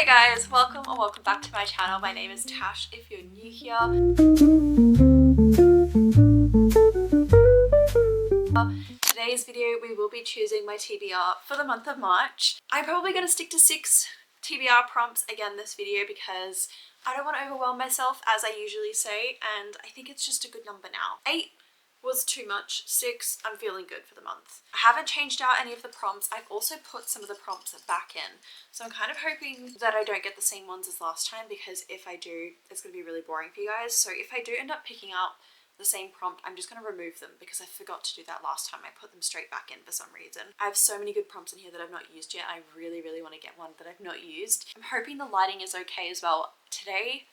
Hey guys, welcome or welcome back to my channel. My name is Tash if you're new here. Today's video we will be choosing my TBR for the month of March. I'm probably going to stick to 6 TBR prompts again this video because I don't want to overwhelm myself as I usually say, and I think it's just a good number now. 8 was too much. 6, I'm feeling good for the month. I haven't changed out any of the prompts. I've also put some of the prompts back in. So I'm kind of hoping that I don't get the same ones as last time, because if I do, it's going to be really boring for you guys. So if I do end up picking out the same prompt, I'm just going to remove them because I forgot to do that last time. I put them straight back in for some reason. I have so many good prompts in here that I've not used yet. I really want to get one that I've not used. I'm hoping the lighting is okay as well. Today,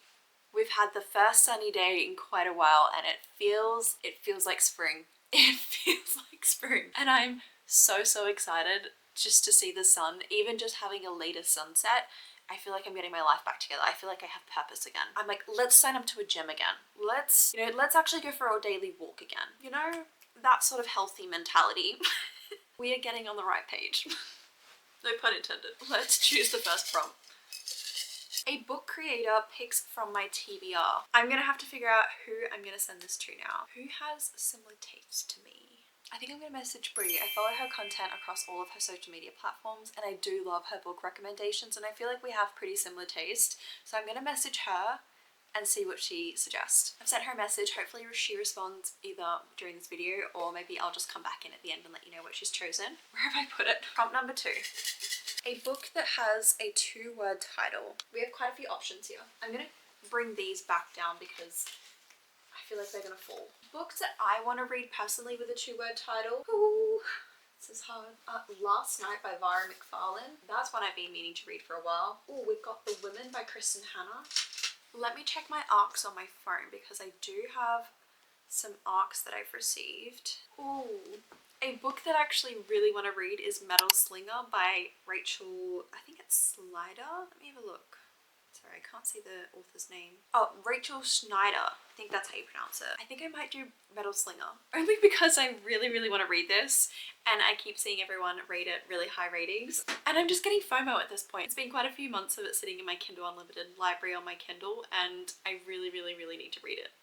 we've had the first sunny day in quite a while and it feels like spring. It feels like spring. And I'm so excited just to see the sun, even just having a later sunset. I feel like I'm getting my life back together. I feel like I have purpose again. I'm like, let's sign up to a gym again. Let's actually go for a daily walk again. You know, that sort of healthy mentality. We are getting on the right page. No pun intended. Let's choose the first prompt. A book creator picks from my TBR. I'm gonna have to figure out who I'm gonna send this to now. Who has similar taste to me? I think I'm gonna message Brie. I follow her content across all of her social media platforms and I do love her book recommendations and I feel like we have pretty similar taste. So I'm gonna message her and see what she suggests. I've sent her a message. Hopefully she responds either during this video or maybe I'll just come back in at the end and let you know what she's chosen. Where have I put it? Prompt number 2. A book that has a 2-word title. We have quite a few options here. I'm gonna bring these back down because I feel like they're gonna fall. Books that I want to read personally with a 2-word title. Ooh, this is hard. Last Night by Vara McFarlane. That's one I've been meaning to read for a while. Oh, we've got The Women by Kristen Hanna. Let me check my arcs on my phone because I do have some arcs that I've received. Ooh. A book that I actually really want to read is Metal Slinger by Rachel, I think it's Slider. Let me have a look. Sorry, I can't see the author's name. Oh, Rachel Schneider. I think that's how you pronounce it. I think I might do Metal Slinger. Only because I really want to read this and I keep seeing everyone rate it really high ratings. And I'm just getting FOMO at this point. It's been quite a few months of it sitting in my Kindle Unlimited library on my Kindle and I really need to read it.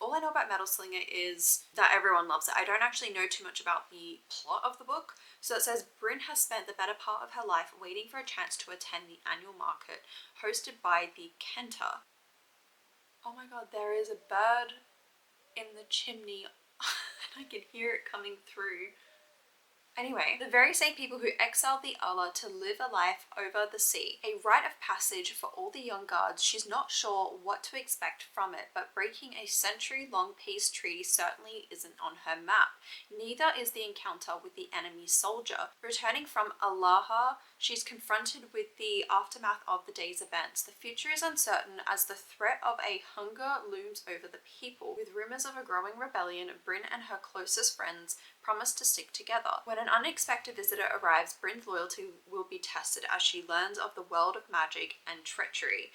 All I know about Metal Slinger is that everyone loves it. I don't actually know too much about the plot of the book. So it says, Bryn has spent the better part of her life waiting for a chance to attend the annual market hosted by the Kenta. Oh my god, there is a bird in the chimney and I can hear it coming through. Anyway, the very same people who exiled the Allah to live a life over the sea. A rite of passage for all the young guards. She's not sure what to expect from it, but breaking a century-long peace treaty certainly isn't on her map. Neither is the encounter with the enemy soldier. Returning from Allaha, she's confronted with the aftermath of the day's events. The future is uncertain as the threat of a hunger looms over the people. With rumors of a growing rebellion, Bryn and her closest friends promise to stick together. When an unexpected visitor arrives, Bryn's loyalty will be tested as she learns of the world of magic and treachery.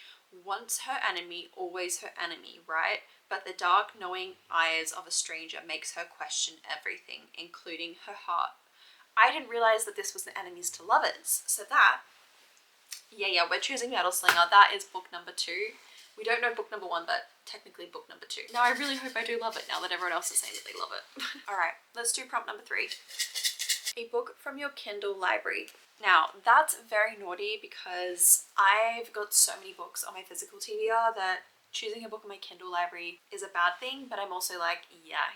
Once her enemy, always her enemy, right? But the dark, knowing eyes of a stranger makes her question everything, including her heart. I didn't realize that this was the enemies to lovers. So that, yeah, we're choosing Metal Slinger. That is book number 2. We don't know book number 1, but technically book number 2. Now I really hope I do love it now that everyone else is saying that they love it. Alright, let's do prompt number 3. A book from your Kindle library. Now, that's very naughty because I've got so many books on my physical TBR that choosing a book in my Kindle library is a bad thing, but I'm also like, yeah,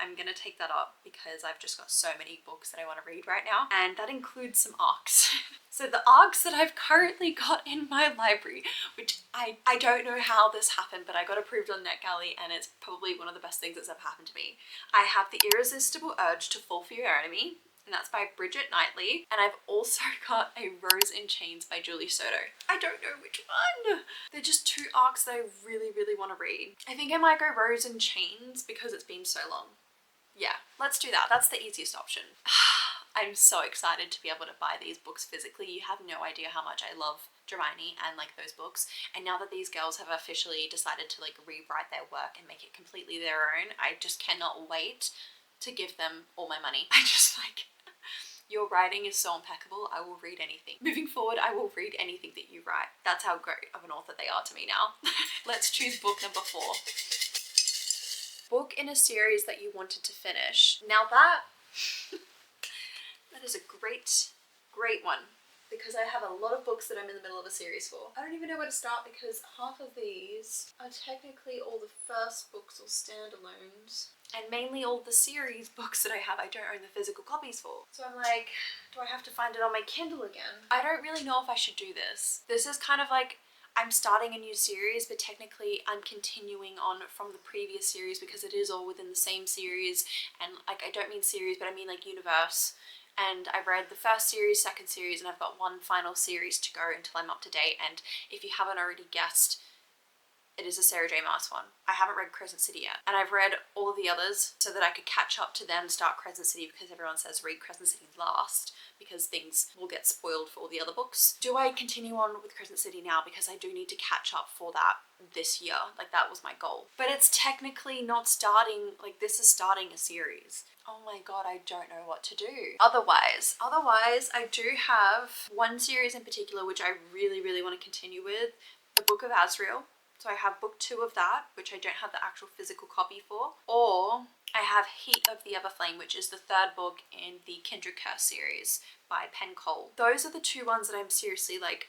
I'm gonna take that up because I've just got so many books that I want to read right now, and that includes some arcs. So the arcs that I've currently got in my library, which I don't know how this happened, but I got approved on NetGalley and it's probably one of the best things that's ever happened to me. I have The Irresistible Urge to Fall for Your Enemy, and that's by Bridget Knightley. And I've also got A Rose in Chains by Julie Soto. I don't know which one. They're just 2 arcs that I really want to read. I think I might go Rose in Chains because it's been so long. Yeah, let's do that. That's the easiest option. I'm so excited to be able to buy these books physically. You have no idea how much I love Hermione and like those books, and now that these girls have officially decided to like rewrite their work and make it completely their own, I just cannot wait to give them all my money. I just like, Your writing is so impeccable, I will read anything. Moving forward, I will read anything that you write. That's how great of an author they are to me now. Let's choose book number 4. Book in a series that you wanted to finish. Now that is a great one, because I have a lot of books that I'm in the middle of a series for. I don't even know where to start because half of these are technically all the first books or standalones, and mainly all the series books that I have I don't own the physical copies for. So I'm like, do I have to find it on my Kindle again? I don't really know if I should do this. This is kind of like, I'm starting a new series, but technically I'm continuing on from the previous series because it is all within the same series. And like, I don't mean series, but I mean like universe. And I read the first series, second series, and I've got one final series to go until I'm up to date. And if you haven't already guessed, it is a Sarah J Maas one. I haven't read Crescent City yet, and I've read all of the others so that I could catch up to them, start Crescent City, because everyone says read Crescent City last because things will get spoiled for all the other books. Do I continue on with Crescent City now because I do need to catch up for that this year? Like, that was my goal. But it's technically not starting, like, this is starting a series. Oh my god, I don't know what to do. Otherwise, I do have one series in particular which I really, really want to continue with, the Book of Azrael. So I have book 2 of that, which I don't have the actual physical copy for. Or I have Heat of the Everflame, which is the 3rd book in the Kindred Curse series by Penn Cole. Those are the 2 ones that I'm seriously like,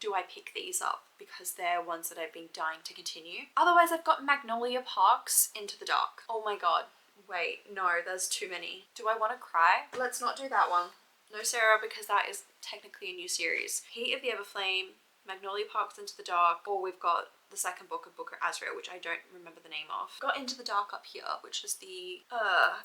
do I pick these up? Because they're ones that I've been dying to continue. Otherwise, I've got Magnolia Park's Into the Dark. Oh my god. Wait, no, there's too many. Do I want to cry? Let's not do that one. No, Sarah, because that is technically a new series. Heat of the Everflame, Magnolia Park's Into the Dark, or we've got the 2nd book of Book of Azrael, which I don't remember the name of. Got Into the Dark up here, which is the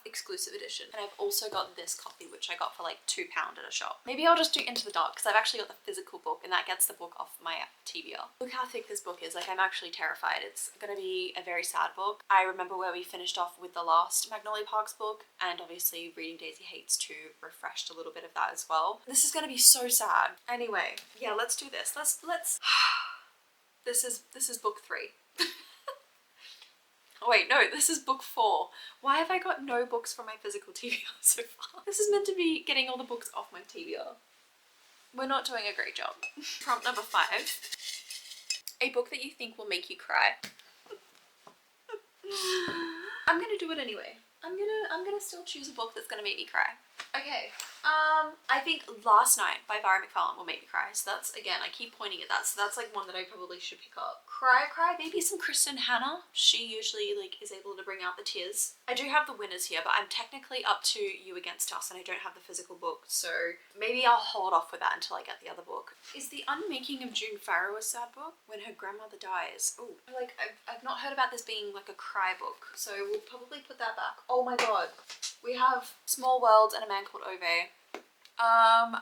exclusive edition. And I've also got this copy, which I got for like £2 at a shop. Maybe I'll just do Into the Dark, because I've actually got the physical book, and that gets the book off my TBR. Look how thick this book is. Like, I'm actually terrified. It's gonna be a very sad book. I remember where we finished off with the last Magnolia Parks book, and obviously reading Daisy Hates 2 refreshed a little bit of that as well. This is gonna be so sad. Anyway, yeah, let's do this. Let's This is book 3. Oh wait, no, this is book 4. Why have I got no books from my physical TBR so far? This is meant to be getting all the books off my TBR. We're not doing a great job. Prompt number 5. A book that you think will make you cry. I'm gonna do it anyway. I'm gonna still choose a book that's gonna make me cry. Okay, I think Last Night by Barry McFarlane will make me cry. So that's, again, I keep pointing at that. So that's like one that I probably should pick up. Cry, maybe some Kristen Hanna. She usually like is able to bring out the tears. I do have the winners here, but I'm technically up to You Against Us and I don't have the physical book. So maybe I'll hold off with that until I get the other book. Is The Unmaking of June Farrow a sad book? When her grandmother dies. Oh, like I've not heard about this being like a cry book. So we'll probably put that back. Oh my god. We have Small Worlds and A Man Called Ove.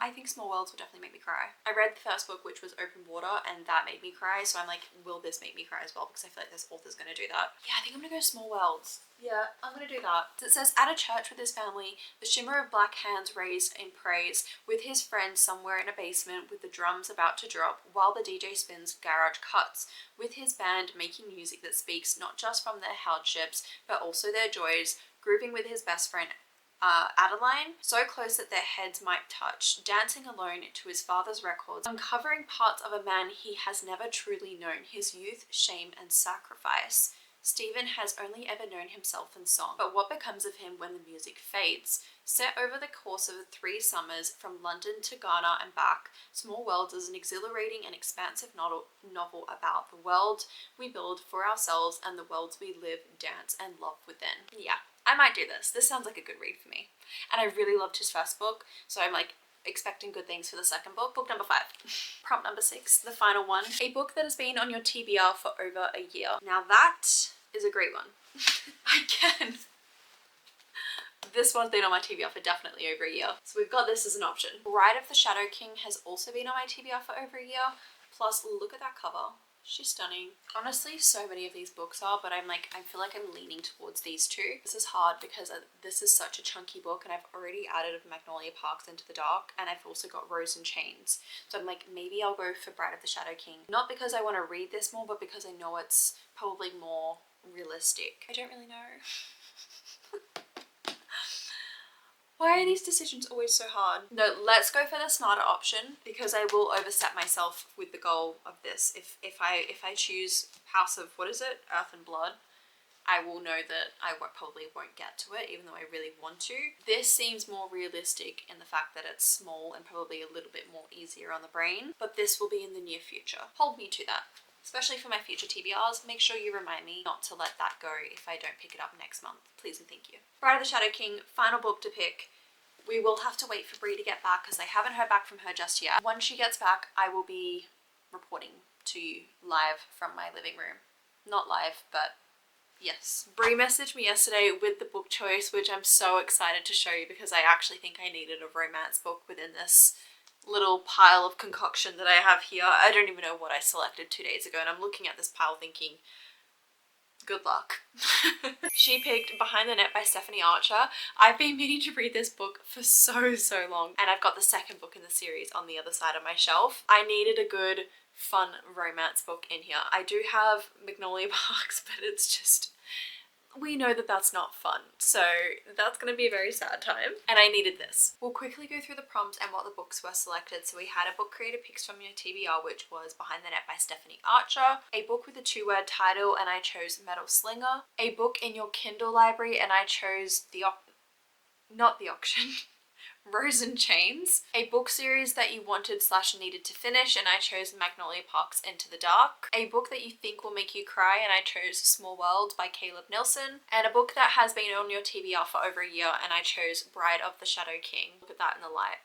I think Small Worlds will definitely make me cry. I read the first book, which was Open Water, and that made me cry, so I'm like, will this make me cry as well? Because I feel like this author's gonna do that. Yeah, I think I'm gonna go Small Worlds. Yeah, I'm gonna do that. It says, at a church with his family, the shimmer of black hands raised in praise, with his friends somewhere in a basement with the drums about to drop, while the DJ spins garage cuts, with his band making music that speaks not just from their hardships, but also their joys, grooving with his best friend Adeline, so close that their heads might touch, dancing alone to his father's records, uncovering parts of a man he has never truly known, his youth, shame, and sacrifice. Stephen has only ever known himself in song, but what becomes of him when the music fades? Set over the course of 3 summers, from London to Ghana and back, Small Worlds is an exhilarating and expansive novel about the world we build for ourselves and the worlds we live, dance, and love within. Yeah, I might do this. This sounds like a good read for me. And I really loved his first book, so I'm like expecting good things for the second book. Book number 5. Prompt number 6, the final one. A book that has been on your TBR for over a year. Now that is a great one. Again, this one's been on my TBR for definitely over a year. So we've got this as an option. Bride of the Shadow King has also been on my TBR for over a year. Plus, look at that cover. She's stunning. Honestly, so many of these books are, but I feel like I'm leaning towards these 2. This is hard because this is such a chunky book, and I've already added Magnolia Parks Into the Dark, and I've also got Rose and Chains. So I'm like, maybe I'll go for Bride of the Shadow King. Not because I want to read this more, but because I know it's probably more realistic. I don't really know. Why are these decisions always so hard? No, let's go for the smarter option because I will overstep myself with the goal of this. If I choose House of, what is it? Earth and Blood, I will know that I probably won't get to it, even though I really want to. This seems more realistic in the fact that it's small and probably a little bit more easier on the brain, but this will be in the near future. Hold me to that. Especially for my future TBRs, make sure you remind me not to let that go if I don't pick it up next month. Please and thank you. Bride of the Shadow King, final book to pick. We will have to wait for Brie to get back because I haven't heard back from her just yet. Once she gets back, I will be reporting to you live from my living room. Not live, but yes. Brie messaged me yesterday with the book choice, which I'm so excited to show you because I actually think I needed a romance book within this little pile of concoction that I have here. I don't even know what I selected 2 days ago, and I'm looking at this pile thinking, good luck. She picked Behind the Net by Stephanie Archer. I've been meaning to read this book for so long, and I've got the second book in the series on the other side of my shelf. I needed a good, fun romance book in here. I do have Magnolia Parks, but it's just, we know that that's not fun, so that's going to be a very sad time, and I needed this. We'll quickly go through the prompts and what the books were selected. So we had a book creator picks from your TBR, which was Behind the Net by Stephanie Archer, a book with a 2-word title, and I chose Metal Slinger, a book in your Kindle library, and I chose not the auction, Rose and Chains, a book series that you wanted / needed to finish, and I chose Magnolia Parks Into the Dark, a book that you think will make you cry, and I chose Small World by Caleb Nelson, and a book that has been on your TBR for over a year, and I chose Bride of the Shadow King. Look at that in the light.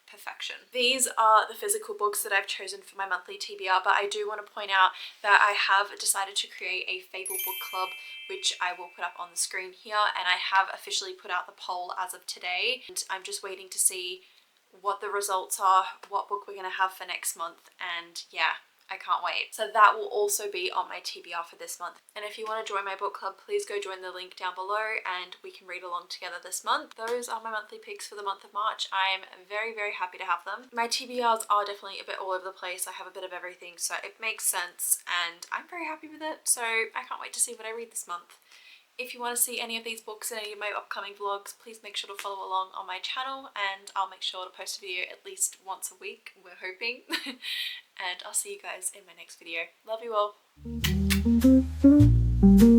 Perfection. These are the physical books that I've chosen for my monthly TBR, but I do want to point out that I have decided to create a Fable book club, which I will put up on the screen here, and I have officially put out the poll as of today, and I'm just waiting to see what the results are, what book we're going to have for next month, and yeah, I can't wait. So that will also be on my TBR for this month. And if you want to join my book club, please go join the link down below and we can read along together this month. Those are my monthly picks for the month of March. I'm very happy to have them. My TBRs are definitely a bit all over the place. I have a bit of everything, so it makes sense and I'm very happy with it. So I can't wait to see what I read this month. If you want to see any of these books in any of my upcoming vlogs, please make sure to follow along on my channel and I'll make sure to post a video at least once a week, we're hoping. And I'll see you guys in my next video. Love you all.